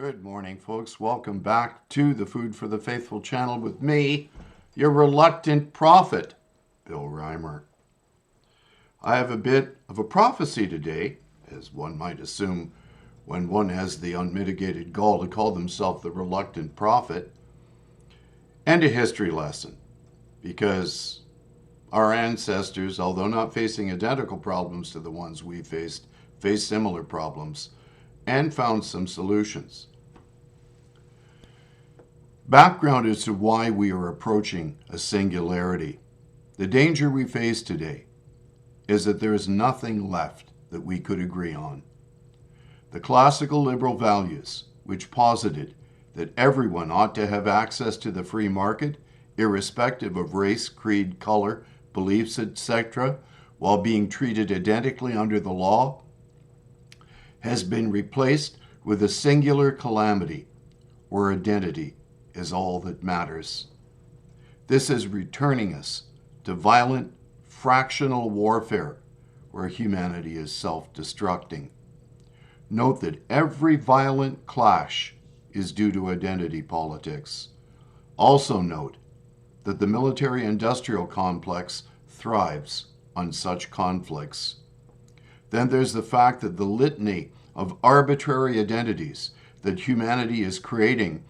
Good morning, folks. Welcome back to the Food for the Faithful channel with me, your reluctant prophet, Bill Reimer. I have a bit of a prophecy today, as one might assume when one has the unmitigated gall to call themselves the reluctant prophet, and a history lesson, because our ancestors, although not facing identical problems to the ones we faced similar problems and found some solutions. Background as to why we are approaching a singularity. The danger we face today is that there is nothing left that we could agree on. The classical liberal values, which posited that everyone ought to have access to the free market, irrespective of race, creed, color, beliefs, etc., while being treated identically under the law, has been replaced with a singular calamity where identity is all that matters. This is returning us to violent, fractional warfare where humanity is self-destructing. Note that every violent clash is due to identity politics. Also note that the military-industrial complex thrives on such conflicts. Then there's the fact that the litany of arbitrary identities that humanity is creating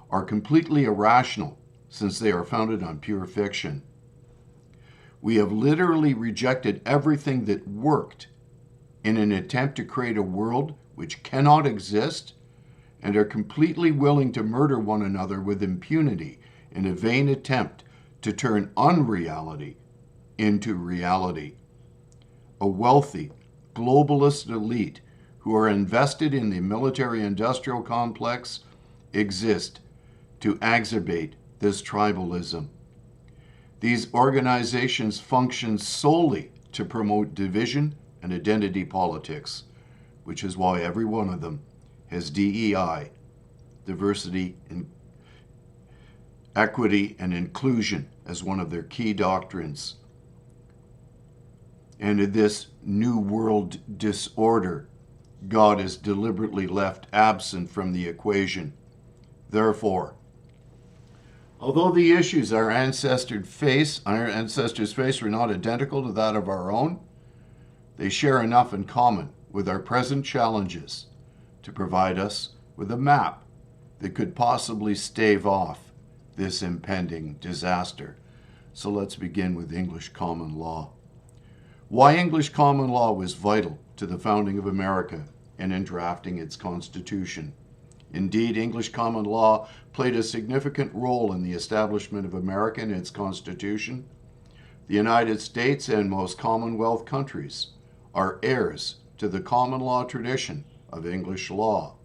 are completely irrational, since they are founded on pure fiction. We have literally rejected everything that worked in an attempt to create a world which cannot exist, and are completely willing to murder one another with impunity in a vain attempt to turn unreality into reality. A wealthy, globalist elite who are invested in the military-industrial complex exist to exacerbate this tribalism. These organizations function solely to promote division and identity politics, which is why every one of them has DEI, diversity, and equity, and inclusion as one of their key doctrines. And in this new world disorder, God is deliberately left absent from the equation. Therefore, although the issues our ancestors face were not identical to that of our own, they share enough in common with our present challenges to provide us with a map that could possibly stave off this impending disaster. So let's begin with English common law. Why English common law was vital to the founding of America and in drafting its Constitution. Indeed, English common law played a significant role in the establishment of America and its Constitution. The United States and most Commonwealth countries are heirs to the common law tradition of English law.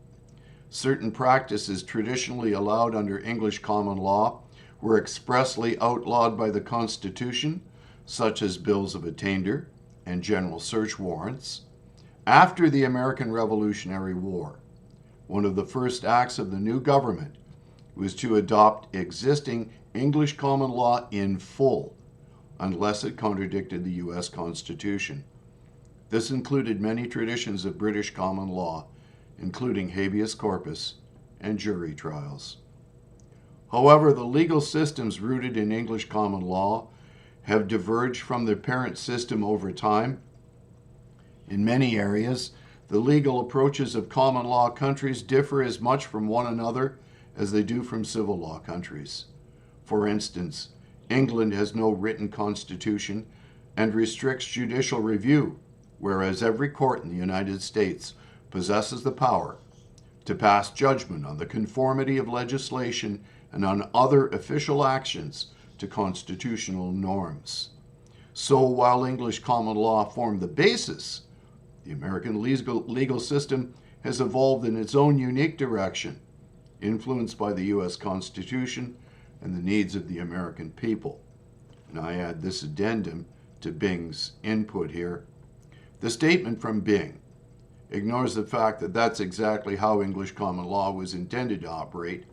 Certain practices traditionally allowed under English common law were expressly outlawed by the Constitution, such as bills of attainder and general search warrants. After the American Revolutionary War, one of the first acts of the new government was to adopt existing English common law in full, unless it contradicted the U.S. Constitution. This included many traditions of British common law, including habeas corpus and jury trials. However, the legal systems rooted in English common law have diverged from their parent system over time. In many areas, the legal approaches of common law countries differ as much from one another as they do from civil law countries. For instance, England has no written constitution and restricts judicial review, whereas every court in the United States possesses the power to pass judgment on the conformity of legislation and on other official actions to constitutional norms. So while English common law formed the basis, the American legal system has evolved in its own unique direction, influenced by the U.S. Constitution and the needs of the American people. And I add this addendum to Bing's input here. The statement from Bing ignores the fact that that's exactly how English common law was intended to operate,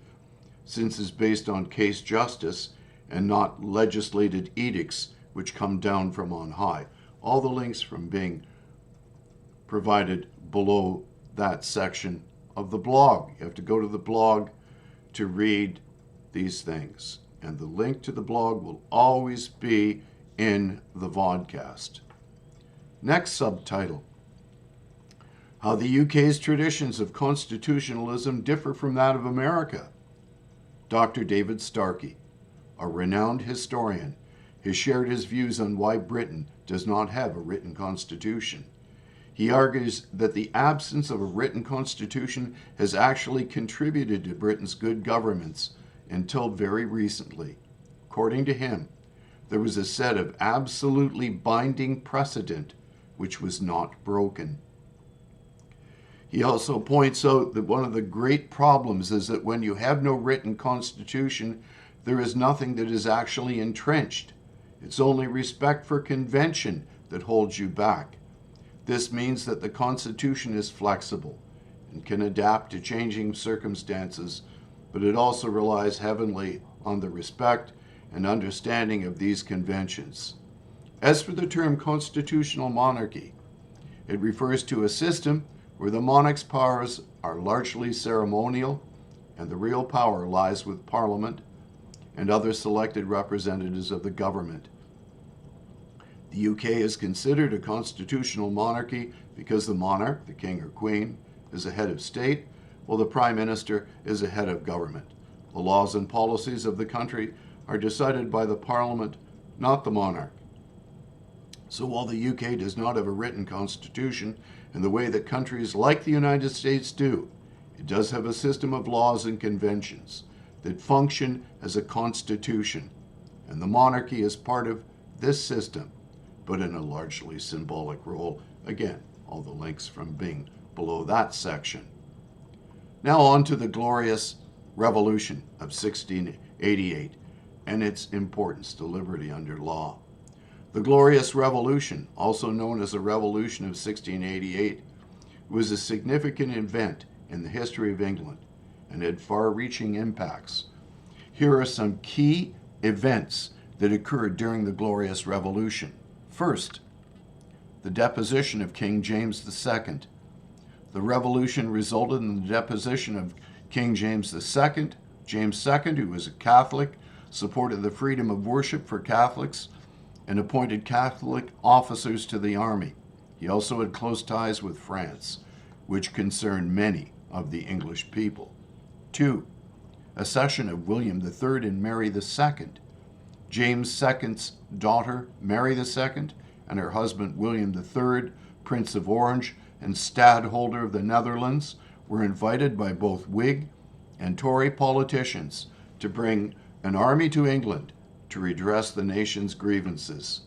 since it's based on case justice and not legislated edicts which come down from on high. All the links from Bing provided below that section of the blog. You have to go to the blog to read these things. And the link to the blog will always be in the vodcast. Next subtitle: How the UK's traditions of constitutionalism differ from that of America. Dr. David Starkey, a renowned historian, has shared his views on why Britain does not have a written constitution. He argues that the absence of a written constitution has actually contributed to Britain's good governance until very recently. According to him, there was a set of absolutely binding precedent which was not broken. He also points out that one of the great problems is that when you have no written constitution, there is nothing that is actually entrenched. It's only respect for convention that holds you back. This means that the Constitution is flexible and can adapt to changing circumstances, but it also relies heavily on the respect and understanding of these conventions. As for the term constitutional monarchy, it refers to a system where the monarch's powers are largely ceremonial and the real power lies with Parliament and other selected representatives of the government. The UK is considered a constitutional monarchy because the monarch, the king or queen, is a head of state, while the prime minister is a head of government. The laws and policies of the country are decided by the Parliament, not the monarch. So while the UK does not have a written constitution in the way that countries like the United States do, it does have a system of laws and conventions that function as a constitution, and the monarchy is part of this system, but in a largely symbolic role. Again, all the links from Bing below that section. Now on to the Glorious Revolution of 1688 and its importance to liberty under law. The Glorious Revolution, also known as the Revolution of 1688, was a significant event in the history of England and had far-reaching impacts. Here are some key events that occurred during the Glorious Revolution. First, the deposition of King James II. The revolution resulted in the deposition of King James II. James II, who was a Catholic, supported the freedom of worship for Catholics and appointed Catholic officers to the army. He also had close ties with France, which concerned many of the English people. 2. Accession of William III and Mary II. James II's daughter, Mary II, and her husband, William III, Prince of Orange and Stadtholder of the Netherlands, were invited by both Whig and Tory politicians to bring an army to England to redress the nation's grievances.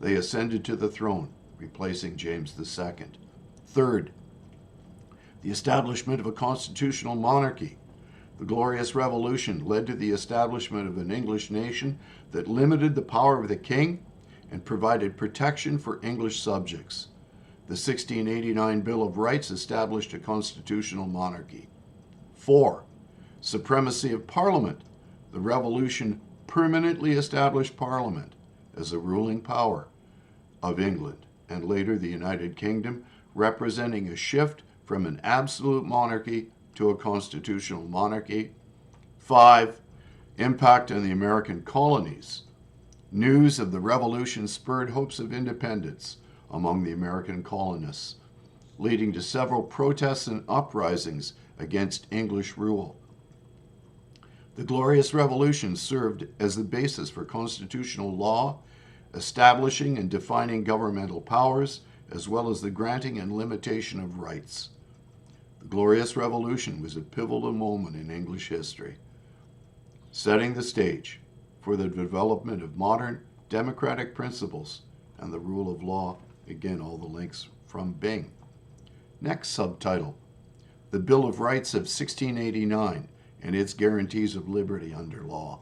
They ascended to the throne, replacing James II. Third, the establishment of a constitutional monarchy. The Glorious Revolution led to the establishment of an English nation that limited the power of the king and provided protection for English subjects. The 1689 Bill of Rights established a constitutional monarchy. 4. Supremacy of Parliament. The Revolution permanently established Parliament as the ruling power of England and later the United Kingdom, representing a shift from an absolute monarchy to a constitutional monarchy. 5. Impact on the American colonies. News of the revolution spurred hopes of independence among the American colonists, leading to several protests and uprisings against English rule. The Glorious Revolution served as the basis for constitutional law, establishing and defining governmental powers, as well as the granting and limitation of rights. The Glorious Revolution was a pivotal moment in English history, setting the stage for the development of modern democratic principles and the rule of law. Again, all the links from Bing. Next subtitle, the Bill of Rights of 1689 and its guarantees of liberty under law.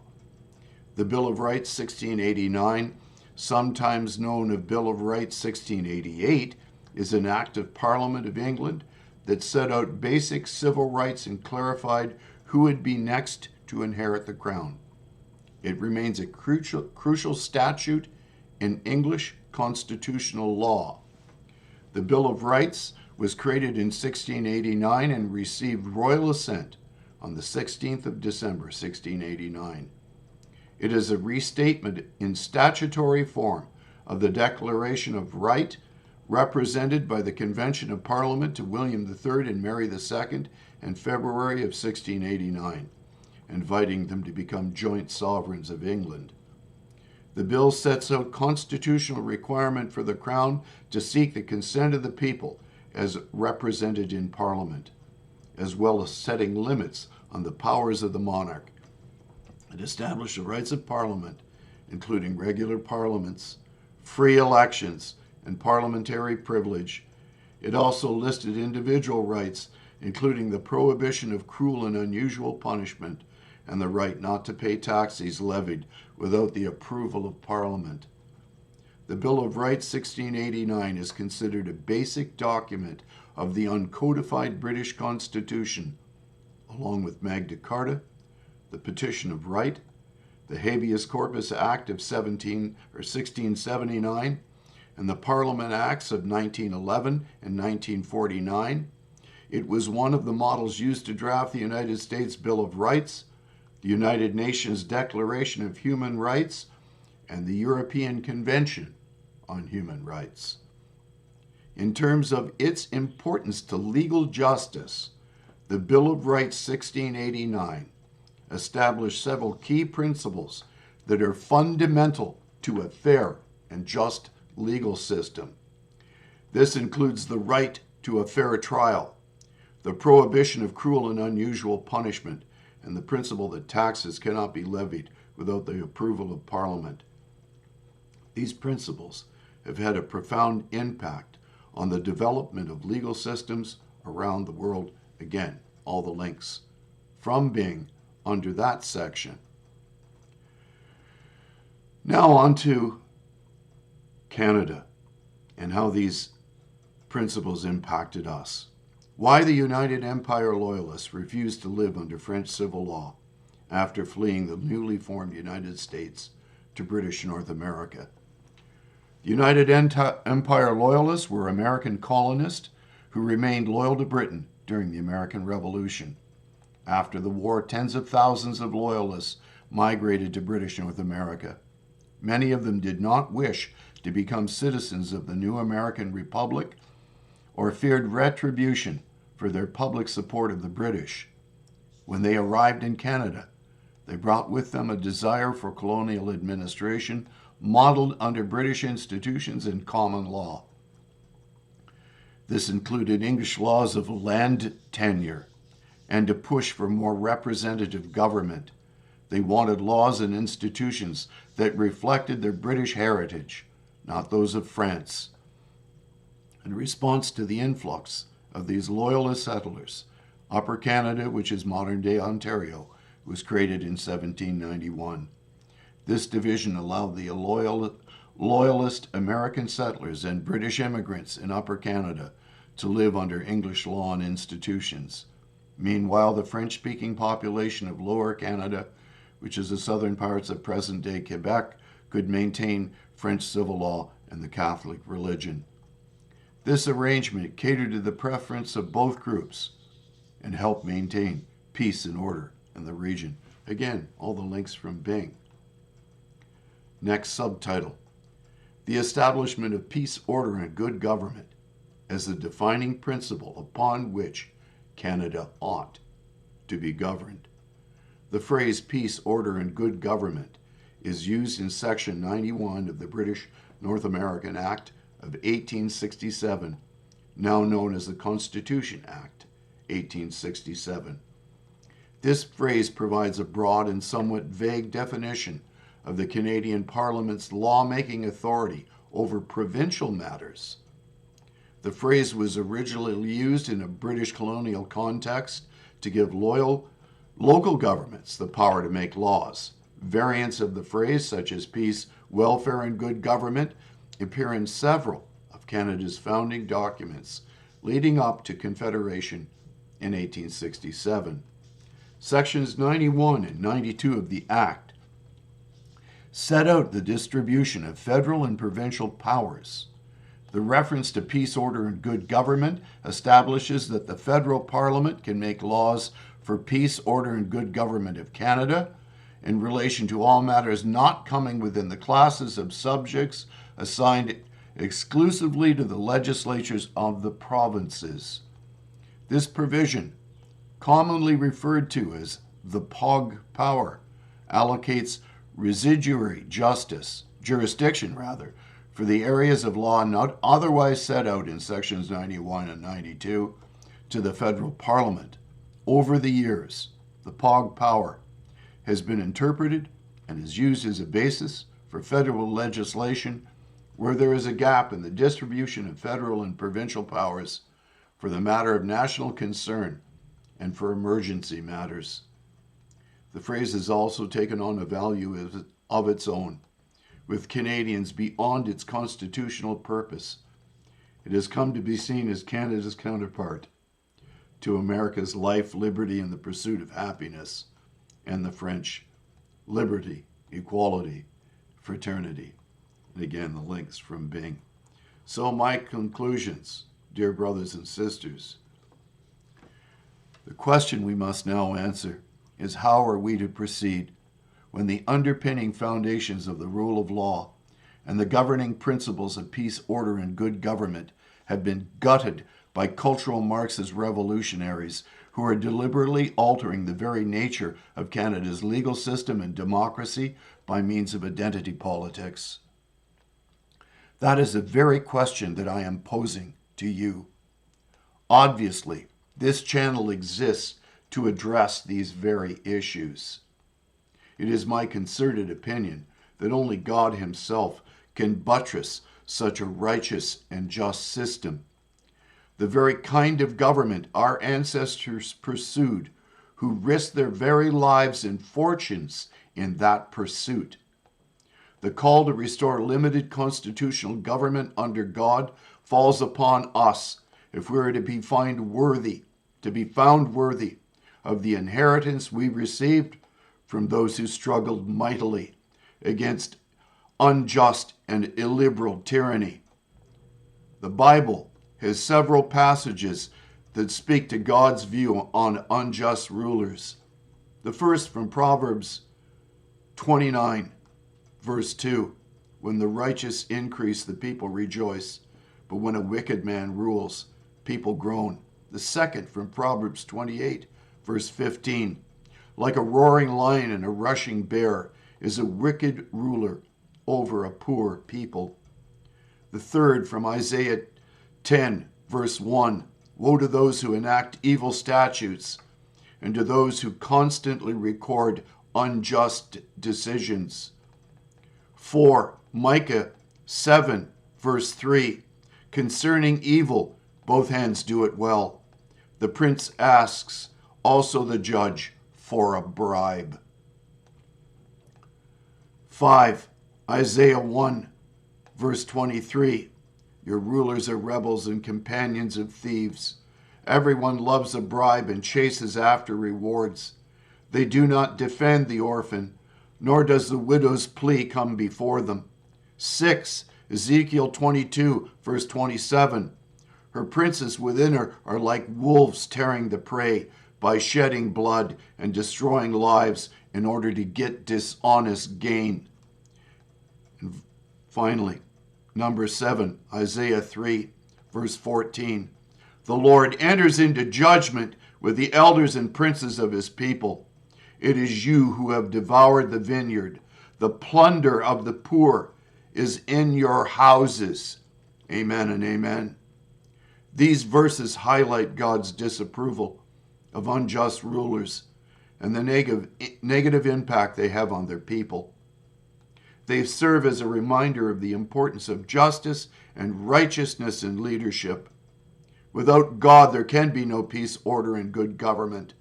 The Bill of Rights 1689, sometimes known as Bill of Rights 1688, is an act of Parliament of England that set out basic civil rights and clarified who would be next to inherit the crown. It remains a crucial statute in English constitutional law. The Bill of Rights was created in 1689 and received royal assent on the 16th of December, 1689. It is a restatement in statutory form of the Declaration of Right represented by the Convention of Parliament to William III and Mary II in February of 1689, inviting them to become joint sovereigns of England. The bill sets out constitutional requirement for the Crown to seek the consent of the people as represented in Parliament, as well as setting limits on the powers of the monarch. It established the rights of Parliament, including regular parliaments, free elections, and parliamentary privilege. It also listed individual rights, including the prohibition of cruel and unusual punishment and the right not to pay taxes levied without the approval of Parliament. The Bill of Rights 1689 is considered a basic document of the uncodified British Constitution, along with Magna Carta, the Petition of Right, the Habeas Corpus Act of 1679, and the Parliament Acts of 1911 and 1949. It was one of the models used to draft the United States Bill of Rights, the United Nations Declaration of Human Rights, and the European Convention on Human Rights. In terms of its importance to legal justice, the Bill of Rights 1689 established several key principles that are fundamental to a fair and just legal system. This includes the right to a fair trial, the prohibition of cruel and unusual punishment, and the principle that taxes cannot be levied without the approval of Parliament. These principles have had a profound impact on the development of legal systems around the world. Again, all the links from being under that section. Now on to Canada and how these principles impacted us. Why the United Empire Loyalists refused to live under French civil law after fleeing the newly formed United States to British North America. The United Empire Loyalists were American colonists who remained loyal to Britain during the American Revolution. After the war, tens of thousands of Loyalists migrated to British North America. Many of them did not wish to become citizens of the new American Republic or feared retribution for their public support of the British. When they arrived in Canada, they brought with them a desire for colonial administration modeled under British institutions and common law. This included English laws of land tenure and a push for more representative government. They wanted laws and institutions that reflected their British heritage, not those of France. In response to the influx of these loyalist settlers, Upper Canada, which is modern-day Ontario, was created in 1791. This division allowed the loyalist American settlers and British immigrants in Upper Canada to live under English law and institutions. Meanwhile, the French-speaking population of Lower Canada, which is the southern parts of present-day Quebec, could maintain French civil law and the Catholic religion. This arrangement catered to the preference of both groups and helped maintain peace and order in the region. Again, all the links from Bing. Next subtitle: The establishment of peace, order, and good government as the defining principle upon which Canada ought to be governed. The phrase peace, order, and good government is used in Section 91 of the British North American Act of 1867, now known as the Constitution Act, 1867. This phrase provides a broad and somewhat vague definition of the Canadian Parliament's lawmaking authority over provincial matters. The phrase was originally used in a British colonial context to give local governments the power to make laws. Variants of the phrase, such as peace, welfare, and good government, appear in several of Canada's founding documents leading up to Confederation in 1867. Sections 91 and 92 of the Act set out the distribution of federal and provincial powers. The reference to peace, order, and good government establishes that the federal parliament can make laws for peace, order, and good government of Canada in relation to all matters not coming within the classes of subjects assigned exclusively to the legislatures of the provinces. This provision, commonly referred to as the POG power, allocates residuary jurisdiction for the areas of law not otherwise set out in sections 91 and 92 to the federal parliament. Over the years, the POG power has been interpreted and is used as a basis for federal legislation where there is a gap in the distribution of federal and provincial powers for the matter of national concern and for emergency matters. The phrase has also taken on a value of its own, with Canadians beyond its constitutional purpose. It has come to be seen as Canada's counterpart to America's life, liberty, and the pursuit of happiness, and the French liberty, equality, fraternity. And again, the links from Bing. So my conclusions, dear brothers and sisters. The question we must now answer is how are we to proceed when the underpinning foundations of the rule of law and the governing principles of peace, order, and good government have been gutted by cultural Marxist revolutionaries who are deliberately altering the very nature of Canada's legal system and democracy by means of identity politics? That is the very question that I am posing to you. Obviously, this channel exists to address these very issues. It is my concerted opinion that only God himself can buttress such a righteous and just system. The very kind of government our ancestors pursued, who risked their very lives and fortunes in that pursuit. The call to restore limited constitutional government under God falls upon us if we are to be found worthy of the inheritance we received from those who struggled mightily against unjust and illiberal tyranny. The Bible has several passages that speak to God's view on unjust rulers. The first from Proverbs 29, verse 2, when the righteous increase, the people rejoice, but when a wicked man rules, people groan. The second from Proverbs 28, verse 15, like a roaring lion and a rushing bear is a wicked ruler over a poor people. The third from Isaiah 10, verse 1, woe to those who enact evil statutes and to those who constantly record unjust decisions. 4, Micah 7, verse 3, concerning evil, both hands do it well. The prince asks, also the judge, for a bribe. 5, Isaiah 1, verse 23, your rulers are rebels and companions of thieves. Everyone loves a bribe and chases after rewards. They do not defend the orphan, nor does the widow's plea come before them. 6, Ezekiel 22, verse 27, her princes within her are like wolves tearing the prey by shedding blood and destroying lives in order to get dishonest gain. And finally, number 7, Isaiah 3, verse 14. The Lord enters into judgment with the elders and princes of his people. It is you who have devoured the vineyard. The plunder of the poor is in your houses. Amen and amen. These verses highlight God's disapproval of unjust rulers and the negative impact they have on their people. They serve as a reminder of the importance of justice and righteousness in leadership. Without God, there can be no peace, order, and good government.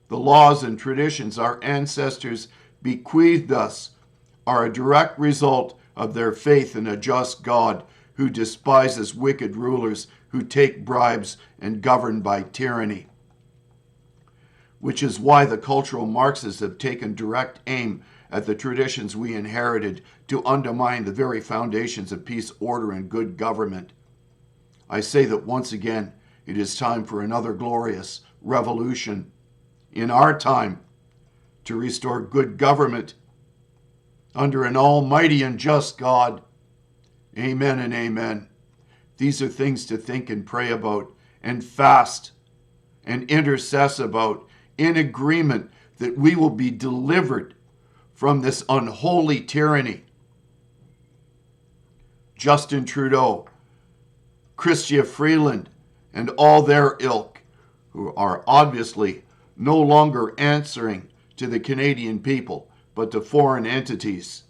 The laws and traditions our ancestors bequeathed us are a direct result of their faith in a just God who despises wicked rulers who take bribes and govern by tyranny. Which is why the cultural Marxists have taken direct aim at the traditions we inherited to undermine the very foundations of peace, order, and good government. I say that once again, it is time for another glorious revolution in our time to restore good government under an almighty and just God. Amen and amen. These are things to think and pray about and fast and intercess about, in agreement that we will be delivered from this unholy tyranny. Justin Trudeau, Chrystia Freeland, and all their ilk, who are obviously no longer answering to the Canadian people, but to foreign entities.